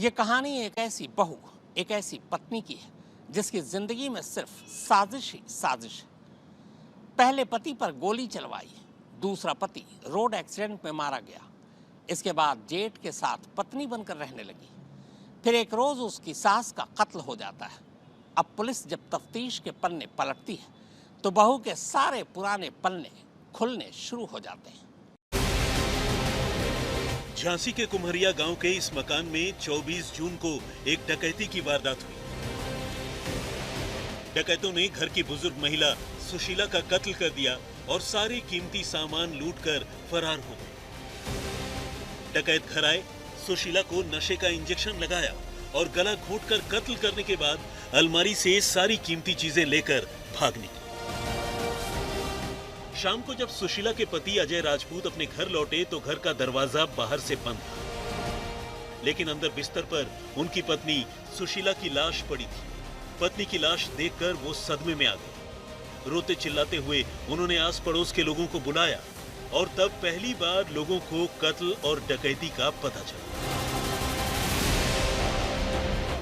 ये कहानी एक ऐसी बहू, एक ऐसी पत्नी की है जिसकी जिंदगी में सिर्फ साजिश ही साजिश है। पहले पति पर गोली चलवाई, दूसरा पति रोड एक्सीडेंट में मारा गया। इसके बाद जेठ के साथ पत्नी बनकर रहने लगी। फिर एक रोज उसकी सास का कत्ल हो जाता है। अब पुलिस जब तफ्तीश के पन्ने पलटती है तो बहू के सारे पुराने पन्ने खुलने शुरू हो जाते हैं। झांसी के कुम्हरिया गांव के इस मकान में 24 जून को एक डकैती की वारदात हुई। डकैतों ने घर की बुजुर्ग महिला सुशीला का कत्ल कर दिया और सारे कीमती सामान लूटकर फरार हो गए। डकैत घर आए, सुशीला को नशे का इंजेक्शन लगाया और गला घोंटकर कत्ल करने के बाद अलमारी से सारी कीमती चीजें लेकर भाग निकले। शाम को जब सुशीला के पति अजय राजपूत अपने घर लौटे तो घर का दरवाजा बाहर से बंद था, लेकिन अंदर बिस्तर पर उनकी पत्नी सुशीला की लाश पड़ी थी। पत्नी की लाश देखकर वो सदमे में आ गए। रोते चिल्लाते हुए उन्होंने आस पड़ोस के लोगों को बुलाया और तब पहली बार लोगों को कत्ल और डकैती का पता चला।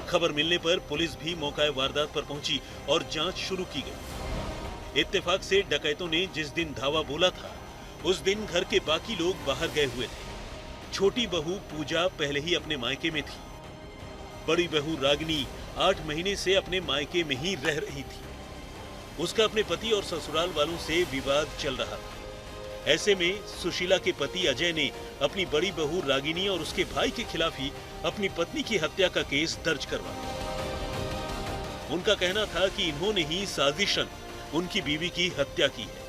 खबर मिलने पर पुलिस भी मौका वारदात पर पहुंची और जांच शुरू की गई। इत्तेफाक से डकैतों ने जिस दिन धावा बोला था उस दिन घर के बाकी लोग बाहर गए हुए थे। छोटी बहू पूजा पहले ही अपने मायके में थी। बड़ी बहू रागिनी 8 महीने से अपने मायके में ही रह रही थी। उसका अपने पति और ससुराल वालों से विवाद चल रहा था। ऐसे में सुशीला के पति अजय ने अपनी बड़ी बहू रागिनी और उसके भाई के खिलाफ ही अपनी पत्नी की हत्या का केस दर्ज करवाया। उनका कहना था कि इन्होंने ही साजिशन उनकी बीवी की हत्या की है,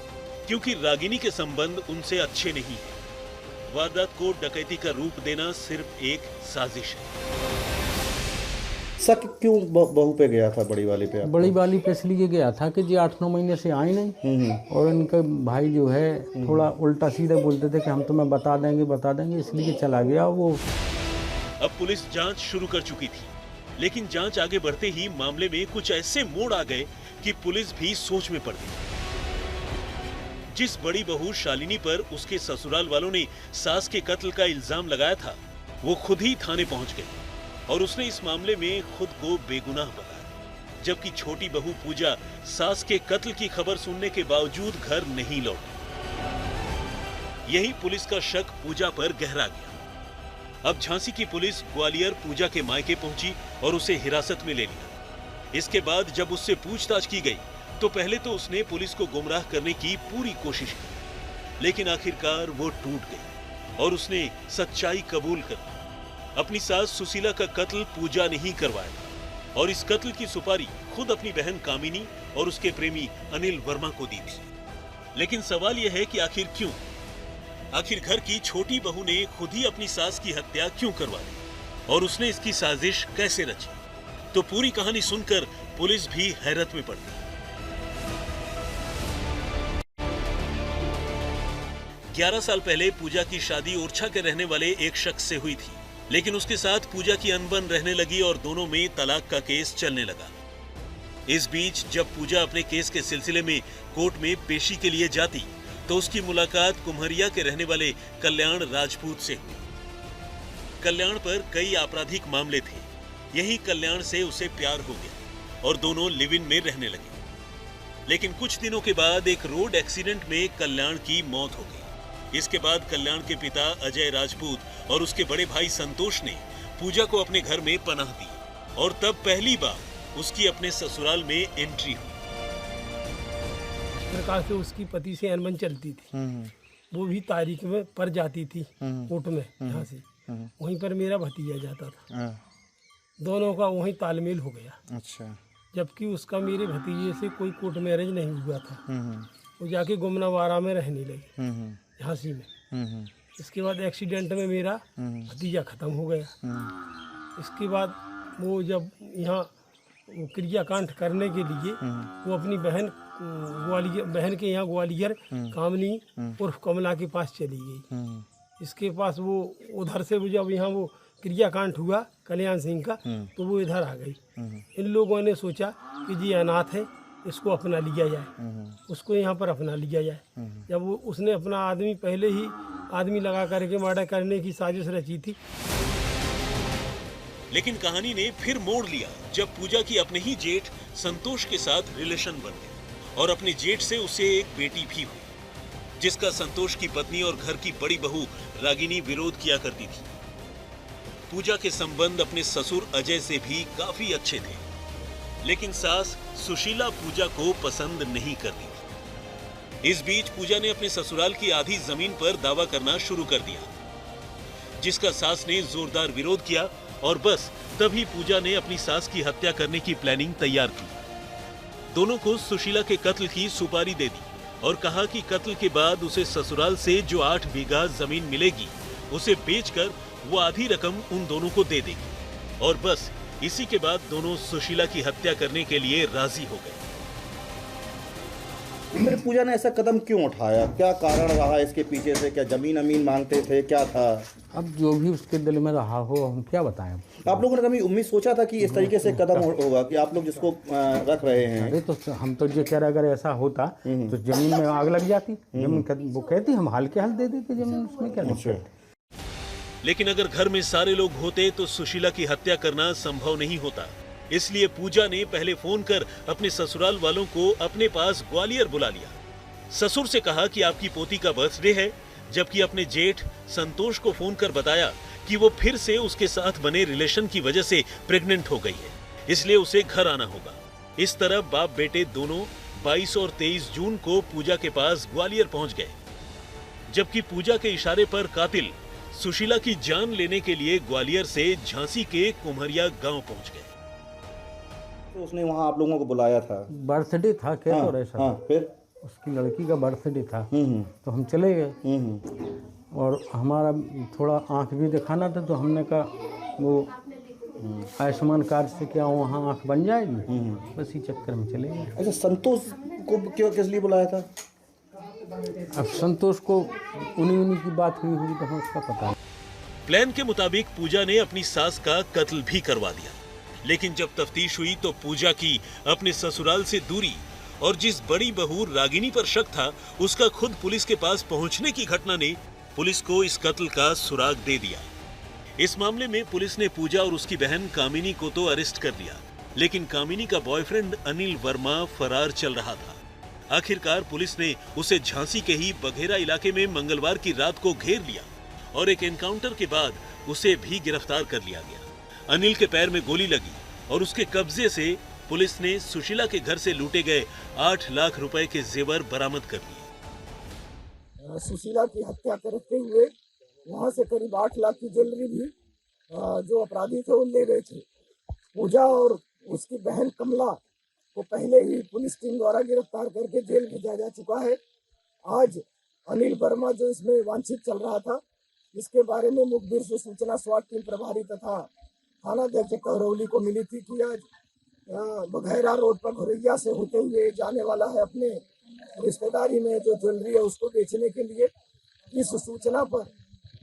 क्योंकि रागिनी के संबंध उनसे अच्छे नहीं है। वारदात को डकैती का रूप देना सिर्फ एक साजिश है। शक क्यों बहू पे गया था, बड़ी वाली पे? बड़ी वाली पे इसलिए गया था कि जी 8-9 महीने से आई नहीं और इनका भाई जो है थोड़ा उल्टा सीधा बोलते थे कि हम तुम्हें बता देंगे, इसलिए चला गया वो। अब पुलिस जांच शुरू कर चुकी थी, लेकिन जांच आगे बढ़ते ही मामले में कुछ ऐसे मोड़ आ गए कि पुलिस भी सोच में पड़ गई। जिस बड़ी बहू शालिनी पर उसके ससुराल वालों ने सास के कत्ल का इल्जाम लगाया था, वो खुद ही थाने पहुंच गई और उसने इस मामले में खुद को बेगुनाह बताया, जबकि छोटी बहू पूजा सास के कत्ल की खबर सुनने के बावजूद घर नहीं लौटी। यही पुलिस का शक पूजा पर गहरा गया। अब झांसी की पुलिस ग्वालियर पूजा के मायके पहुंची और उसे हिरासत में ले लिया। इसके बाद जब उससे पूछताछ की गई तो पहले तो उसने पुलिस को गुमराह करने की पूरी कोशिश की, लेकिन आखिरकार वो टूट गई और उसने सच्चाई कबूल कर ली। अपनी सास सुशीला का कत्ल पूजा ने ही करवाया और इस कत्ल की सुपारी खुद अपनी बहन कामिनी और उसके प्रेमी अनिल वर्मा को दी थी। लेकिन सवाल यह है कि आखिर क्यों? आखिर घर की छोटी बहू ने खुद ही अपनी सास की हत्या क्यों करवा दी और उसने इसकी साजिश कैसे रची? तो पूरी कहानी सुनकर पुलिस भी हैरत में पड़ गई। 11 साल पहले पूजा की शादी ओरछा के रहने वाले एक शख्स से हुई थी, लेकिन उसके साथ पूजा की अनबन रहने लगी और दोनों में तलाक का केस चलने लगा। इस बीच जब पूजा अपने केस के सिलसिले में कोर्ट में पेशी के लिए जाती तो उसकी मुलाकात कुम्हरिया के रहने वाले कल्याण राजपूत से हुई। कल्याण पर कई आपराधिक मामले थे। यही कल्याण से उसे प्यार हो गया और दोनों लिव इन में रहने लगे। लेकिन कुछ दिनों के बाद एक रोड एक्सीडेंट में कल्याण की मौत हो गई। इसके बाद कल्याण के पिता अजय राजपूत और उसके बड़े भाई संतोष ने पूजा को अपने घर में पनाह दी और तब पहली बार उसकी अपने ससुराल में एंट्री हुई। प्रकार से उसकी पति से अनबन चलती थी, वो भी तारीख में पर जाती थी कोर्ट में, यहाँ से वहीं पर मेरा भतीजा जाता था। दोनों का वहीं तालमेल हो गया। अच्छा। जबकि उसका मेरे भतीजे से कोई कोर्ट मैरिज नहीं हुआ था। वो जाके गुमनावाड़ा में रहने लगे, झांसी में। इसके बाद एक्सीडेंट में मेरा भतीजा ख़त्म हो गया। इसके बाद वो जब यहाँ क्रियाकांड करने के लिए वो अपनी बहन के यहाँ ग्वालियर कामनी उर्फ कमला के पास चली गई। इसके पास वो उधर से वो जब यहाँ वो क्रियाकांड हुआ कल्याण सिंह का तो वो इधर आ गई। इन लोगों ने सोचा कि जी अनाथ है, इसको अपना लिया जाए, उसको यहाँ पर अपना लिया जाए। जब वो उसने अपना आदमी पहले ही आदमी लगा करके मर्डर करने की साजिश रची थी। लेकिन कहानी ने फिर मोड़ लिया जब पूजा की अपने ही जेठ संतोष के साथ रिलेशन बन गया और अपने जेठ से उसे एक बेटी भी हुई, जिसका संतोष की पत्नी और घर की बड़ी बहू रागिनी विरोध किया करती थी। पूजा के संबंध अपने ससुर अजय से भी काफी अच्छे थे, लेकिन सास सुशीला पूजा को पसंद नहीं करती थी। इस बीच पूजा ने अपने ससुराल की आधी जमीन पर दावा करना शुरू कर दिया, जिसका सास ने जोरदार विरोध किया और बस तभी पूजा ने अपनी सास की हत्या करने की प्लानिंग तैयार की। दोनों को सुशीला के कत्ल की सुपारी दे दी और कहा कि कत्ल के बाद उसे ससुराल से जो 8 बीघा जमीन मिलेगी उसे बेचकर वो आधी रकम उन दोनों को दे देगी और बस इसी के बाद दोनों सुशीला की हत्या करने के लिए राजी हो गए। फिर पूजा ने ऐसा कदम क्यों उठाया? क्या कारण रहा इसके पीछे से? क्या जमीन अमीन मांगते थे? क्या था? अब जो भी उसके दिल में रहा हो, हम क्या बताएं। आप लोगों ने कभी उम्मीद सोचा था कि इस तरीके से कदम होगा कि आप लोग जिसको रख रहे हैं? अरे तो हम तो ये कह रहे, अगर ऐसा होता तो जमीन में आग लग जाती। जमीन वो कहती हम हाल के हाल दे देते जमीन, उसमें क्या दिक्कत। लेकिन अगर घर में सारे लोग होते तो सुशीला की हत्या करना संभव नहीं होता। इसलिए पूजा ने पहले फोन कर अपने ससुराल वालों को अपने पास ग्वालियर बुला लिया। ससुर से कहा कि आपकी पोती का बर्थडे है, जबकि अपने जेठ संतोष को फोन कर बताया कि वो फिर से उसके साथ बने रिलेशन की वजह से प्रेग्नेंट हो गई है, इसलिए उसे घर आना होगा। इस तरह बाप बेटे दोनों 22 और 23 जून को पूजा के पास ग्वालियर पहुंच गए, जबकि पूजा के इशारे पर कातिल सुशीला की जान लेने के लिए ग्वालियर से झांसी के कुम्हरिया गांव पहुंच गए। तो उसने वहां आप लोगों को बुलाया था? बर्थडे था क्या? हाँ, और ऐसा हाँ, फिर उसकी लड़की का बर्थडे था, तो हम चले गए। और हमारा थोड़ा आंख भी दिखाना था, तो हमने कहा वो आयुष्मान कार्ड से क्या वहाँ आंख बन जाएगी, बस इसी चक्कर में चले गए। अच्छा, संतोष को क्यों, किस लिए बुलाया था? अब संतोष को उन्हीं की बात हुई होगी तो हमें उसका पता है। प्लान के मुताबिक पूजा ने अपनी सास का कत्ल भी करवा दिया, लेकिन जब तफ्तीश हुई तो पूजा की अपने ससुराल से दूरी और जिस बड़ी बहू रागिनी पर शक था उसका खुद पुलिस के पास पहुंचने की घटना ने पुलिस को इस कत्ल का सुराग दे दिया। इस मामले में पुलिस ने पूजा और उसकी बहन कामिनी को तो अरेस्ट कर लिया, लेकिन कामिनी का बॉयफ्रेंड अनिल वर्मा फरार चल रहा था। आखिरकार पुलिस ने उसे झांसी के ही बघेरा इलाके में मंगलवार की रात को घेर लिया और एक एनकाउंटर के बाद उसे भी गिरफ्तार कर लिया गया। अनिल के पैर में गोली लगी और उसके कब्जे से पुलिस ने सुशीला के घर से लूटे गए 8 लाख रुपए के जेवर बरामद कर लिए। सुशीला की हत्या करते हुए वहां से करीब 8 लाख की ज्वेलरी भी जो अपराधी थे वो ले गए थे। पूजा और उसकी बहन कमला को पहले ही पुलिस टीम द्वारा गिरफ्तार करके जेल भेजा जा चुका है। आज अनिल वर्मा जो इसमें वांछित चल रहा था, इसके बारे में मुखबिर से सूचना स्वाट टीम प्रभारी तथा थाना अध्यक्ष करौली को मिली थी कि आज बघेरा रोड पर घुरैया से होते हुए जाने वाला है अपने रिश्तेदारी में जो ज्वेलरी है उसको बेचने के लिए। इस सूचना पर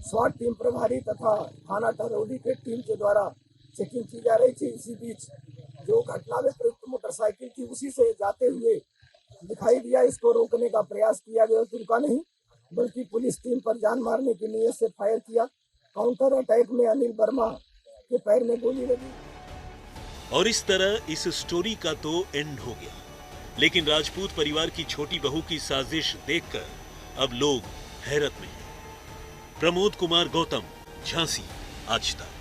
स्वाट टीम प्रभारी तथा थाना करौली के टीम के द्वारा चेकिंग की जा रही थी। इसी बीच जो घटना में प्रयुक्त मोटरसाइकिल थी उसी से जाते हुए दिखाई दिया। इसको रोकने का प्रयास किया गया, रुका नहीं, बल्कि पुलिस टीम पर जान मारने की नीयत से फायर किया। काउंटर अटैक में अनिल वर्मा के पैर में गोली लगी। और इस तरह इस स्टोरी का तो एंड हो गया, लेकिन राजपूत परिवार की छोटी बहू की साजिश देखकर अब लोग हैरत में हैं। प्रमोद कुमार गौतम, झांसी, आज तक।